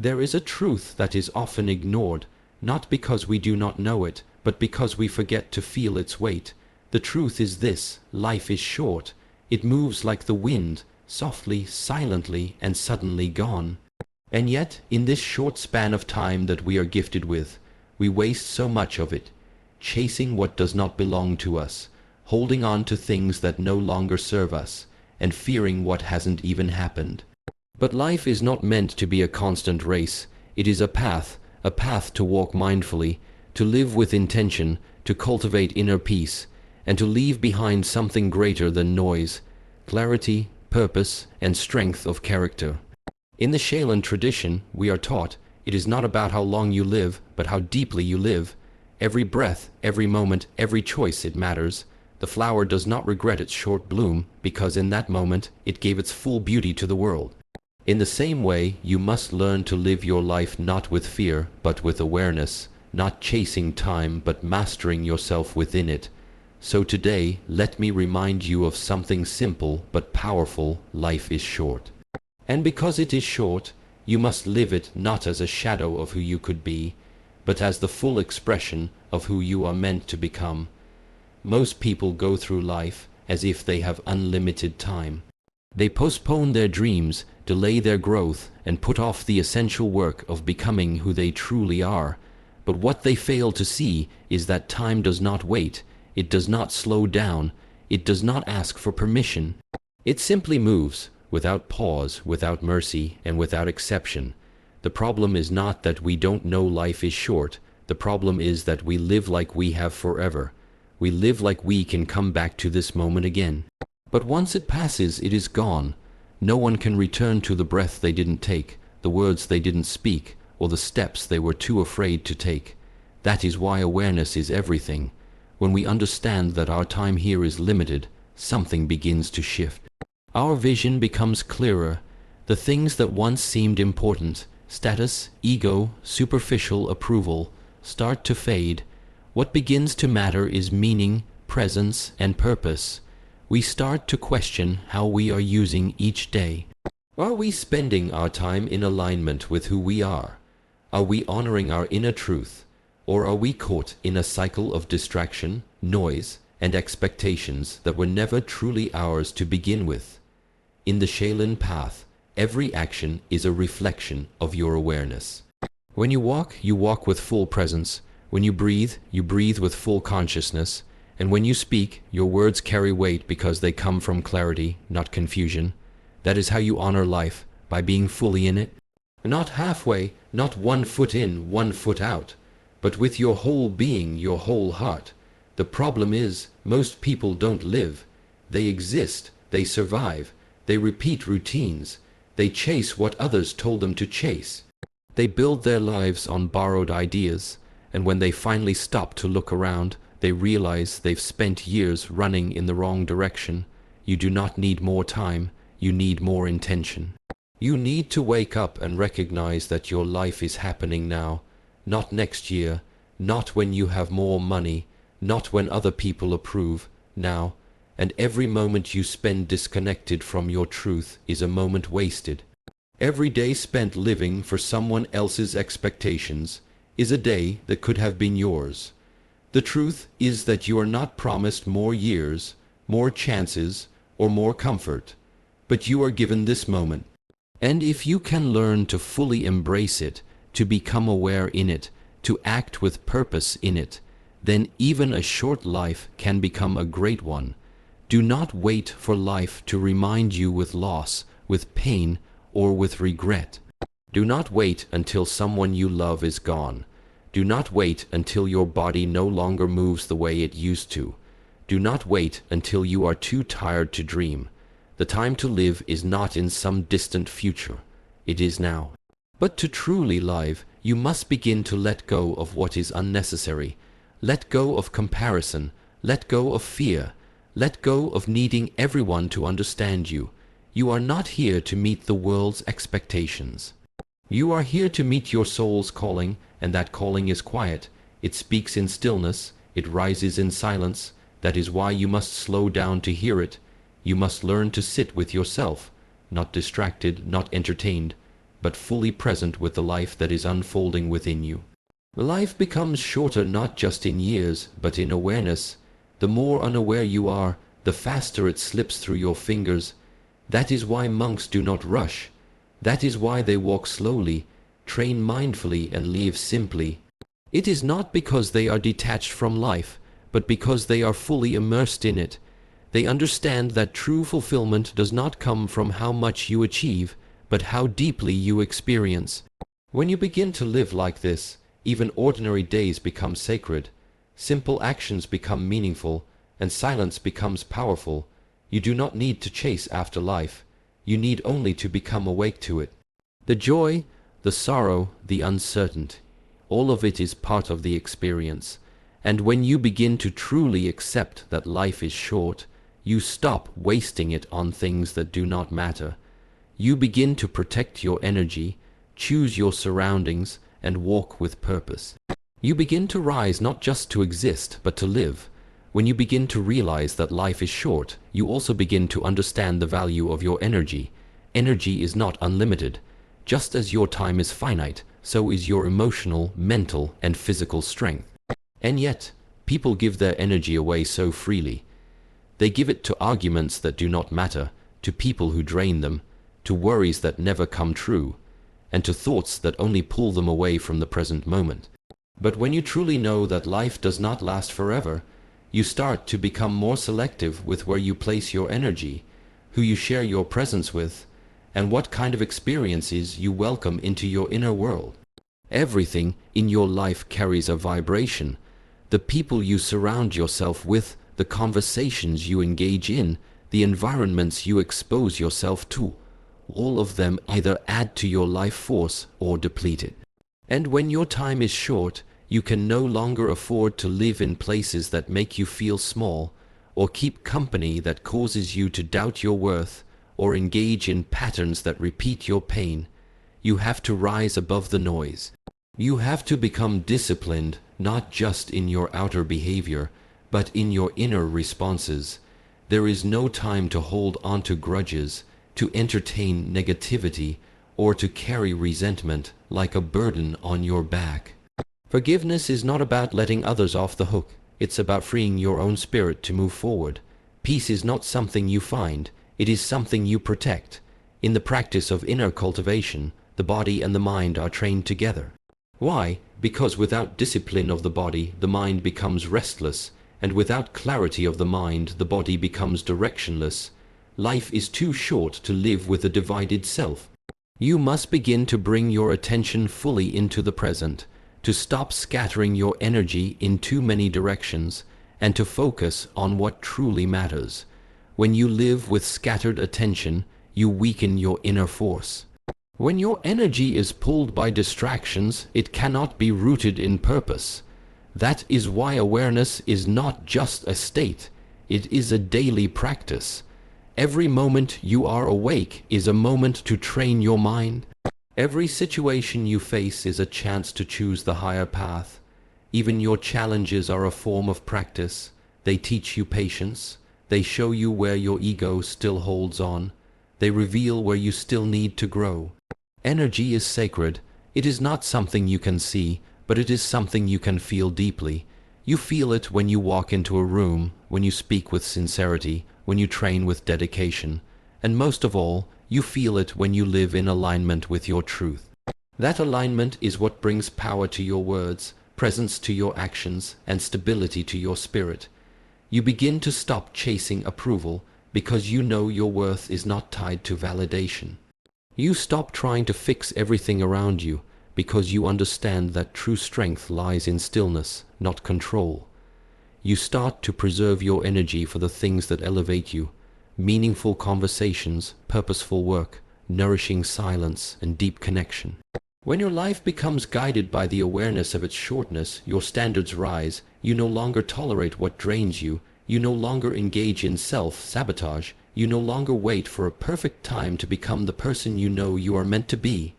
There is a truth that is often ignored, not because we do not know it, but because we forget to feel its weight. The truth is this: life is short. It moves like the wind, softly, silently, and suddenly gone. And yet, in this short span of time that we are gifted with, we waste so much of it, chasing what does not belong to us, holding on to things that no longer serve us, and fearing what hasn't even happened. But life is not meant to be a constant race. It is a path to walk mindfully, to live with intention, to cultivate inner peace, and to leave behind something greater than noise: clarity, purpose, and strength of character. In the Shaolin tradition, we are taught it is not about how long you live, but how deeply you live. Every breath, every moment, every choice, it matters. The flower does not regret its short bloom, because in that moment it gave its full beauty to the world. In the same way, you must learn to live your life not with fear, but with awareness, not chasing time, but mastering yourself within it. So today, let me remind you of something simple but powerful: life is short. And because it is short, you must live it not as a shadow of who you could be, but as the full expression of who you are meant to become. Most people go through life as if they have unlimited time. They postpone their dreams, delay their growth, and put off the essential work of becoming who they truly are. But what they fail to see is that time does not wait, it does not slow down, it does not ask for permission. It simply moves, without pause, without mercy, and without exception. The problem is not that we don't know life is short. The problem is that we live like we have forever. We live like we can come back to this moment again. But once it passes, it is gone. No one can return to the breath they didn't take, the words they didn't speak, or the steps they were too afraid to take. That is why awareness is everything. When we understand that our time here is limited, something begins to shift. Our vision becomes clearer. The things that once seemed important, status, ego, superficial approval, start to fade. What begins to matter is meaning, presence, and purpose. We start to question how we are using each day. Are we spending our time in alignment with who we are? Are we honoring our inner truth? Or are we caught in a cycle of distraction, noise, and expectations that were never truly ours to begin with? In the Shaolin path, every action is a reflection of your awareness. When you walk with full presence. When you breathe with full consciousness. And when you speak, your words carry weight because they come from clarity, not confusion. That is how you honor life, by being fully in it. Not halfway, not 1 foot in, 1 foot out, but with your whole being, your whole heart. The problem is, most people don't live. They exist, they survive, they repeat routines, they chase what others told them to chase. They build their lives on borrowed ideas, and when they finally stop to look around, they realize they've spent years running in the wrong direction. You do not need more time, you need more intention. You need to wake up and recognize that your life is happening now, not next year, not when you have more money, not when other people approve, now. And every moment you spend disconnected from your truth is a moment wasted. Every day spent living for someone else's expectations is a day that could have been yours. The truth is that you are not promised more years, more chances, or more comfort, but you are given this moment. And if you can learn to fully embrace it, to become aware in it, to act with purpose in it, then even a short life can become a great one. Do not wait for life to remind you with loss, with pain, or with regret. Do not wait until someone you love is gone. Do not wait until your body no longer moves the way it used to. Do not wait until you are too tired to dream. The time to live is not in some distant future. It is now. But to truly live, you must begin to let go of what is unnecessary. Let go of comparison. Let go of fear. Let go of needing everyone to understand you. You are not here to meet the world's expectations. You are here to meet your soul's calling, and that calling is quiet. It speaks in stillness. It rises in silence. That is why you must slow down to hear it. You must learn to sit with yourself, not distracted, not entertained, but fully present with the life that is unfolding within you. Life becomes shorter not just in years, but in awareness. The more unaware you are, the faster it slips through your fingers. That is why monks do not rush. That is why they walk slowly, train mindfully, and live simply. It is not because they are detached from life, but because they are fully immersed in it. They understand that true fulfillment does not come from how much you achieve, but how deeply you experience. When you begin to live like this, even ordinary days become sacred, simple actions become meaningful, and silence becomes powerful. You do not need to chase after life. You need only to become awake to it. The joy, the sorrow, the uncertainty, all of it is part of the experience. And when you begin to truly accept that life is short, you stop wasting it on things that do not matter. You begin to protect your energy, choose your surroundings, and walk with purpose. You begin to rise not just to exist, but to live. When you begin to realize that life is short, you also begin to understand the value of your energy. Energy is not unlimited. Just as your time is finite, so is your emotional, mental, and physical strength. And yet, people give their energy away so freely. They give it to arguments that do not matter, to people who drain them, to worries that never come true, and to thoughts that only pull them away from the present moment. But when you truly know that life does not last forever, you start to become more selective with where you place your energy, who you share your presence with, and what kind of experiences you welcome into your inner world. Everything in your life carries a vibration. The people you surround yourself with, the conversations you engage in, the environments you expose yourself to, all of them either add to your life force or deplete it. And when your time is short, you can no longer afford to live in places that make you feel small, or keep company that causes you to doubt your worth, or engage in patterns that repeat your pain. You have to rise above the noise. You have to become disciplined, not just in your outer behavior, but in your inner responses. There is no time to hold on to grudges, to entertain negativity, or to carry resentment like a burden on your back. Forgiveness is not about letting others off the hook. It's about freeing your own spirit to move forward. Peace is not something you find. It is something you protect. In the practice of inner cultivation, the body and the mind are trained together. Why? Because without discipline of the body, the mind becomes restless, and without clarity of the mind, the body becomes directionless. Life is too short to live with a divided self. You must begin to bring your attention fully into the present, to stop scattering your energy in too many directions, and to focus on what truly matters. When you live with scattered attention, you weaken your inner force. When your energy is pulled by distractions, it cannot be rooted in purpose. That is why awareness is not just a state, it is a daily practice. Every moment you are awake is a moment to train your mind. Every situation you face is a chance to choose the higher path. Even your challenges are a form of practice. They teach you patience. They show you where your ego still holds on. They reveal where you still need to grow. Energy is sacred. It is not something you can see, but it is something you can feel deeply. You feel it when you walk into a room, when you speak with sincerity, when you train with dedication, and most of all, you feel it when you live in alignment with your truth. That alignment is what brings power to your words, presence to your actions, and stability to your spirit. You begin to stop chasing approval because you know your worth is not tied to validation. You stop trying to fix everything around you because you understand that true strength lies in stillness, not control. You start to preserve your energy for the things that elevate you: meaningful conversations, purposeful work, nourishing silence, and deep connection. When your life becomes guided by the awareness of its shortness, your standards rise. You no longer tolerate what drains you. You no longer engage in self-sabotage. You no longer wait for a perfect time to become the person you know you are meant to be.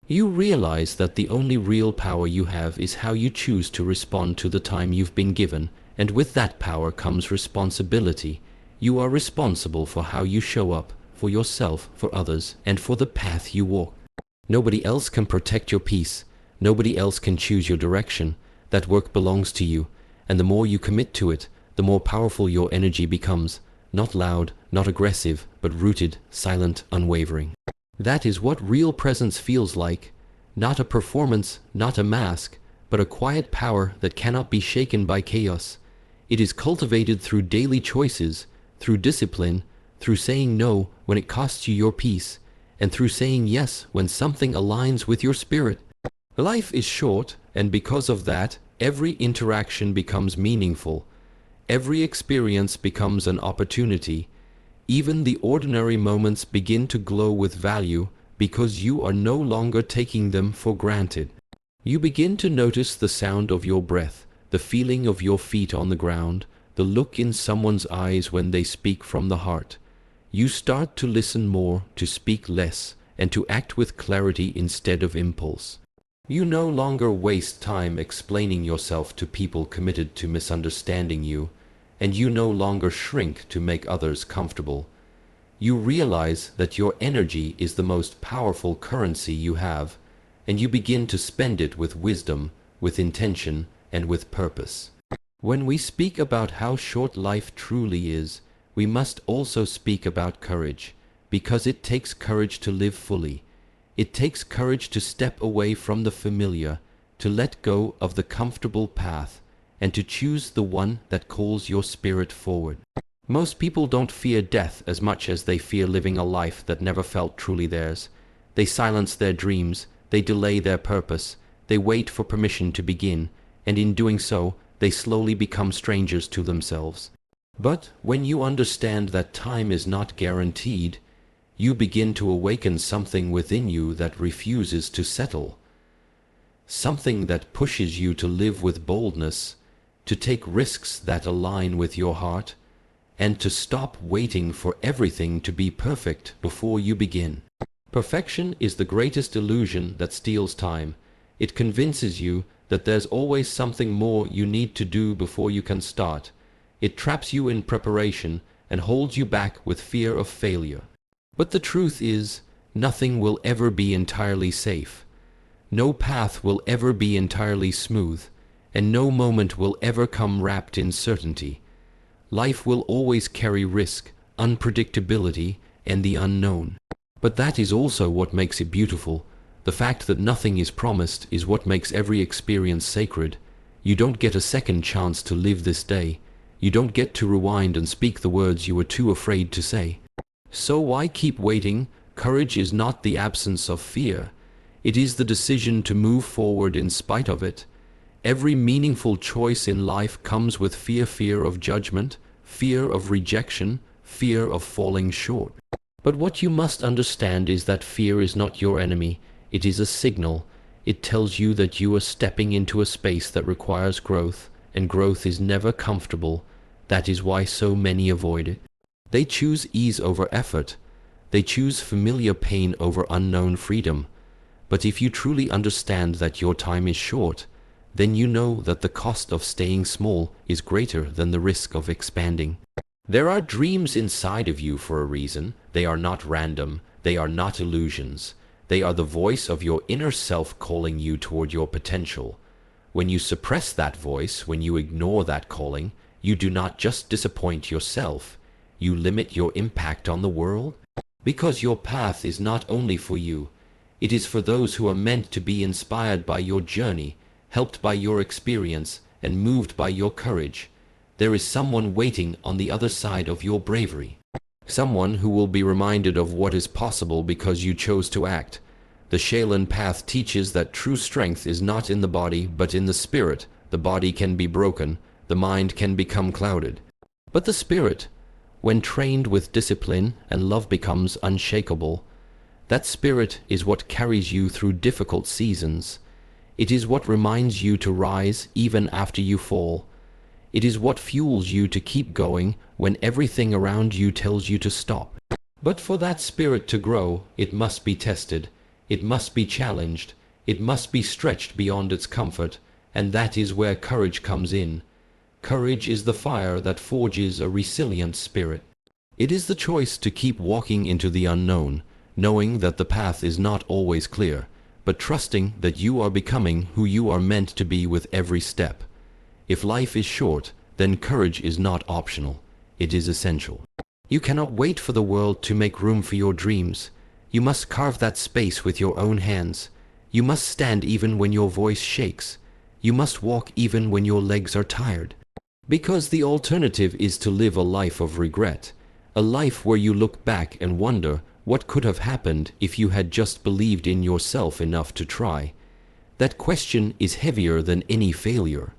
You realize that the only real power you have is how you choose to respond to the time you've been given, and with that power comes responsibility. You are responsible for how you show up, for yourself, for others, and for the path you walk. Nobody else can protect your peace. Nobody else can choose your direction. That work belongs to you, and the more you commit to it, the more powerful your energy becomes. Not loud, not aggressive, but rooted, silent, unwavering. That is what real presence feels like. Not a performance, not a mask, but a quiet power that cannot be shaken by chaos. It is cultivated through daily choices, through discipline, through saying no when it costs you your peace, and through saying yes when something aligns with your spirit. Life is short, and because of that, every interaction becomes meaningful. Every experience becomes an opportunity. Even the ordinary moments begin to glow with value because you are no longer taking them for granted. You begin to notice the sound of your breath, the feeling of your feet on the ground, the look in someone's eyes when they speak from the heart. You start to listen more, to speak less, and to act with clarity instead of impulse. You no longer waste time explaining yourself to people committed to misunderstanding you, and you no longer shrink to make others comfortable. You realize that your energy is the most powerful currency you have, and you begin to spend it with wisdom, with intention, and with purpose. When we speak about how short life truly is, we must also speak about courage, because it takes courage to live fully. It takes courage to step away from the familiar, to let go of the comfortable path, and to choose the one that calls your spirit forward. Most people don't fear death as much as they fear living a life that never felt truly theirs. They silence their dreams, they delay their purpose, they wait for permission to begin, and in doing so, they slowly become strangers to themselves. But when you understand that time is not guaranteed, you begin to awaken something within you that refuses to settle. Something that pushes you to live with boldness, to take risks that align with your heart, and to stop waiting for everything to be perfect before you begin. Perfection is the greatest illusion that steals time. It convinces you that there's always something more you need to do before you can start. It traps you in preparation and holds you back with fear of failure. But the truth is, nothing will ever be entirely safe. No path will ever be entirely smooth, and no moment will ever come wrapped in certainty. Life will always carry risk, unpredictability, and the unknown. But that is also what makes it beautiful. The fact that nothing is promised is what makes every experience sacred. You don't get a second chance to live this day. You don't get to rewind and speak the words you were too afraid to say. So why keep waiting? Courage is not the absence of fear. It is the decision to move forward in spite of it. Every meaningful choice in life comes with fear of judgment, fear of rejection, fear of falling short. But what you must understand is that fear is not your enemy. It is a signal. It tells you that you are stepping into a space that requires growth, and growth is never comfortable. That is why so many avoid it. They choose ease over effort. They choose familiar pain over unknown freedom. But if you truly understand that your time is short, then you know that the cost of staying small is greater than the risk of expanding. There are dreams inside of you for a reason. They are not random. They are not illusions. They are the voice of your inner self calling you toward your potential. When you suppress that voice, when you ignore that calling, you do not just disappoint yourself. You limit your impact on the world. Because your path is not only for you. It is for those who are meant to be inspired by your journey, helped by your experience, and moved by your courage. There is someone waiting on the other side of your bravery. Someone who will be reminded of what is possible because you chose to act. The Shaolin path teaches that true strength is not in the body but in the spirit. The body can be broken, the mind can become clouded. But the spirit, when trained with discipline and love, becomes unshakable. That spirit is what carries you through difficult seasons. It is what reminds you to rise even after you fall. It is what fuels you to keep going when everything around you tells you to stop. But for that spirit to grow, it must be tested. It must be challenged. It must be stretched beyond its comfort, and that is where courage comes in. Courage is the fire that forges a resilient spirit. It is the choice to keep walking into the unknown, knowing that the path is not always clear, but trusting that you are becoming who you are meant to be with every step. If life is short, then courage is not optional, it is essential. You cannot wait for the world to make room for your dreams. You must carve that space with your own hands. You must stand even when your voice shakes. You must walk even when your legs are tired. Because the alternative is to live a life of regret, a life where you look back and wonder what could have happened if you had just believed in yourself enough to try. That question is heavier than any failure.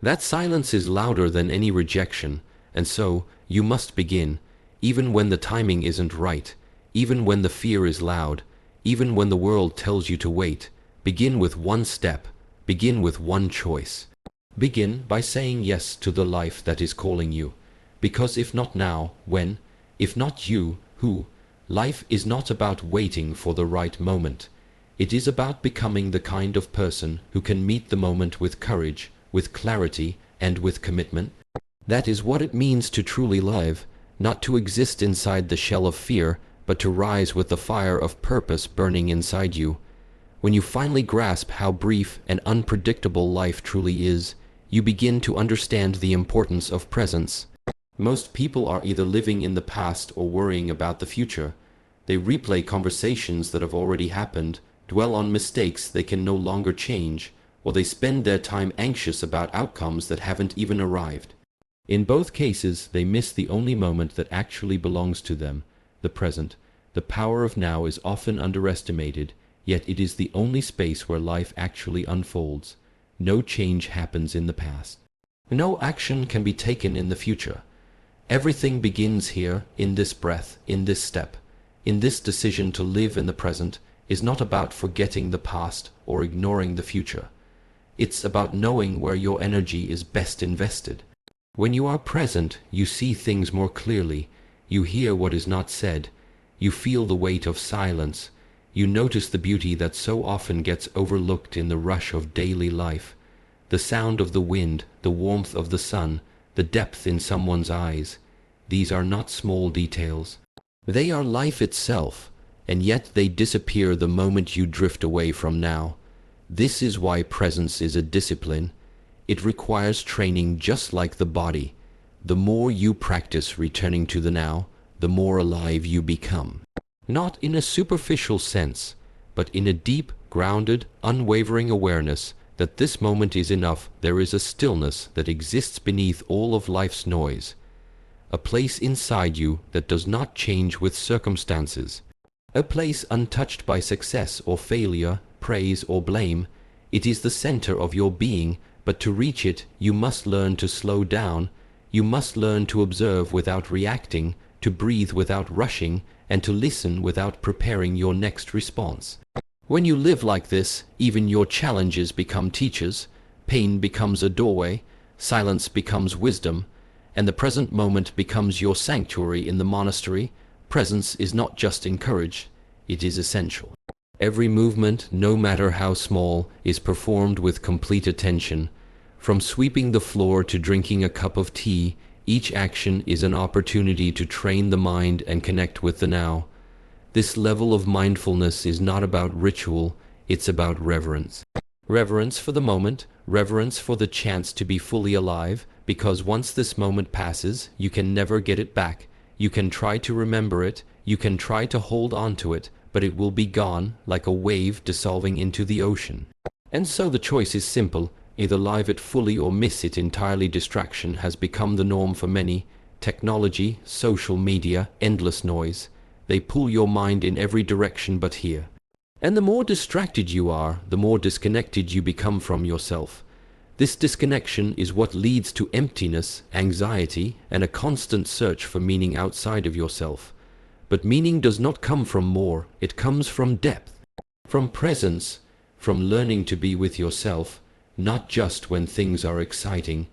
That silence is louder than any rejection, and so you must begin, even when the timing isn't right, even when the fear is loud, even when the world tells you to wait. Begin with one step, begin with one choice. Begin by saying yes to the life that is calling you, because if not now, when? If not you, who? Life is not about waiting for the right moment. It is about becoming the kind of person who can meet the moment with courage, with clarity, and with commitment. That is what it means to truly live, not to exist inside the shell of fear, but to rise with the fire of purpose burning inside you. When you finally grasp how brief and unpredictable life truly is, you begin to understand the importance of presence. Most people are either living in the past or worrying about the future. They replay conversations that have already happened, dwell on mistakes they can no longer change, or they spend their time anxious about outcomes that haven't even arrived. In both cases, they miss the only moment that actually belongs to them, the present. The power of now is often underestimated, yet it is the only space where life actually unfolds. No change happens in the past. No action can be taken in the future. Everything begins here, in this breath, in this step. In this decision to live in the present is not about forgetting the past or ignoring the future. It's about knowing where your energy is best invested. When you are present, you see things more clearly. You hear what is not said. You feel the weight of silence. You notice the beauty that so often gets overlooked in the rush of daily life. The sound of the wind, the warmth of the sun, the depth in someone's eyes. These are not small details. They are life itself, and yet they disappear the moment you drift away from now. This is why presence is a discipline. It requires training just like the body. The more you practice returning to the now, the more alive you become. Not in a superficial sense, but in a deep, grounded, unwavering awareness that this moment is enough. There is a stillness that exists beneath all of life's noise. A place inside you that does not change with circumstances. A place untouched by success or failure, praise or blame. It is the center of your being, but to reach it, you must learn to slow down. You must learn to observe without reacting, to breathe without rushing, and to listen without preparing your next response. When you live like this, even your challenges become teachers, pain becomes a doorway, silence becomes wisdom, and the present moment becomes your sanctuary in the monastery. Presence is not just encouraged, it is essential. Every movement, no matter how small, is performed with complete attention. From sweeping the floor to drinking a cup of tea, each action is an opportunity to train the mind and connect with the now. This level of mindfulness is not about ritual, it's about reverence. Reverence for the moment, reverence for the chance to be fully alive, because once this moment passes, you can never get it back. You can try to remember it, you can try to hold on to it, but it will be gone, like a wave dissolving into the ocean. And so the choice is simple, either live it fully or miss it entirely. Distraction has become the norm for many. Technology, social media, endless noise. They pull your mind in every direction but here. And the more distracted you are, the more disconnected you become from yourself. This disconnection is what leads to emptiness, anxiety, and a constant search for meaning outside of yourself. But meaning does not come from more, it comes from depth, from presence, from learning to be with yourself, not just when things are exciting,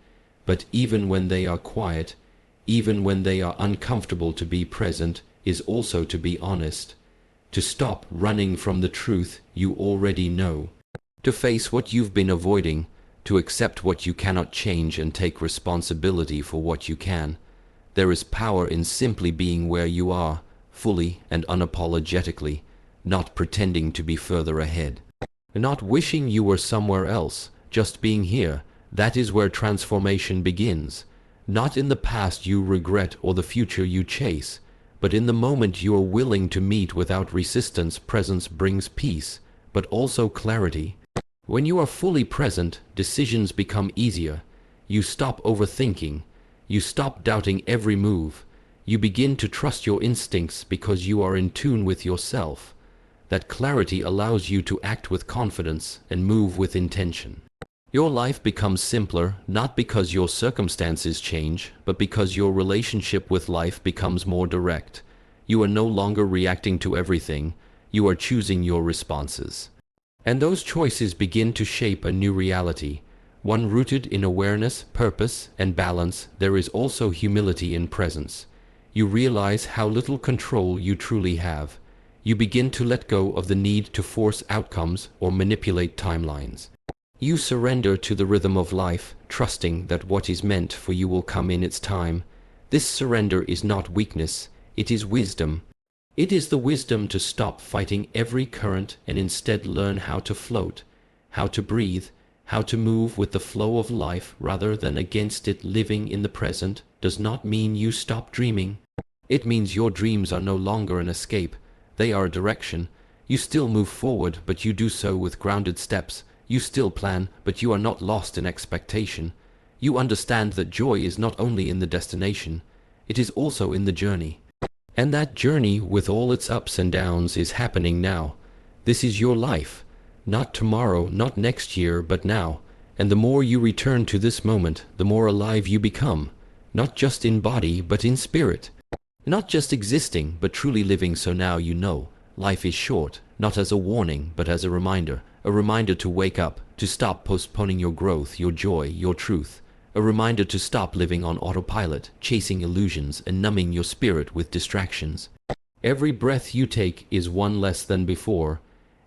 but even when they are quiet, even when they are uncomfortable. To be present is also to be honest, to stop running from the truth you already know, to face what you've been avoiding, to accept what you cannot change and take responsibility for what you can. There is power in simply being where you are, fully and unapologetically, not pretending to be further ahead. Not wishing you were somewhere else, just being here. That is where transformation begins. Not in the past you regret or the future you chase, but in the moment you are willing to meet without resistance. Presence brings peace, but also clarity. When you are fully present, decisions become easier. You stop overthinking. You stop doubting every move. You begin to trust your instincts because you are in tune with yourself. That clarity allows you to act with confidence and move with intention. Your life becomes simpler, not because your circumstances change, but because your relationship with life becomes more direct. You are no longer reacting to everything. You are choosing your responses. And those choices begin to shape a new reality, one rooted in awareness, purpose, and balance. There is also humility in presence. You realize how little control you truly have. You begin to let go of the need to force outcomes or manipulate timelines. You surrender to the rhythm of life, trusting that what is meant for you will come in its time. This surrender is not weakness, it is wisdom. It is the wisdom to stop fighting every current and instead learn how to float, how to breathe, how to move with the flow of life rather than against it. Living in the present does not mean you stop dreaming. It means your dreams are no longer an escape, they are a direction. You still move forward, but you do so with grounded steps. You still plan, but you are not lost in expectation. You understand that joy is not only in the destination, it is also in the journey. And that journey, with all its ups and downs, is happening now. This is your life. Not tomorrow, not next year, but now. And the more you return to this moment, the more alive you become. Not just in body, but in spirit. Not just existing, but truly living. So now you know, life is short, not as a warning, but as a reminder to wake up, to stop postponing your growth, your joy, your truth. A reminder to stop living on autopilot, chasing illusions and numbing your spirit with distractions. Every breath you take is one less than before,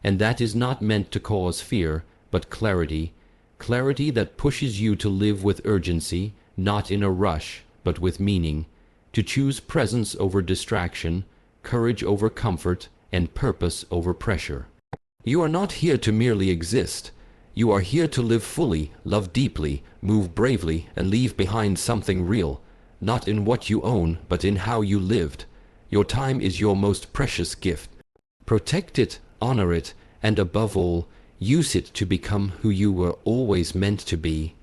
and that is not meant to cause fear, but clarity. Clarity that pushes you to live with urgency, not in a rush, but with meaning. To choose presence over distraction, courage over comfort, and purpose over pressure. You are not here to merely exist. You are here to live fully, love deeply, move bravely, and leave behind something real, not in what you own, but in how you lived. Your time is your most precious gift. Protect it, honor it, and above all, use it to become who you were always meant to be.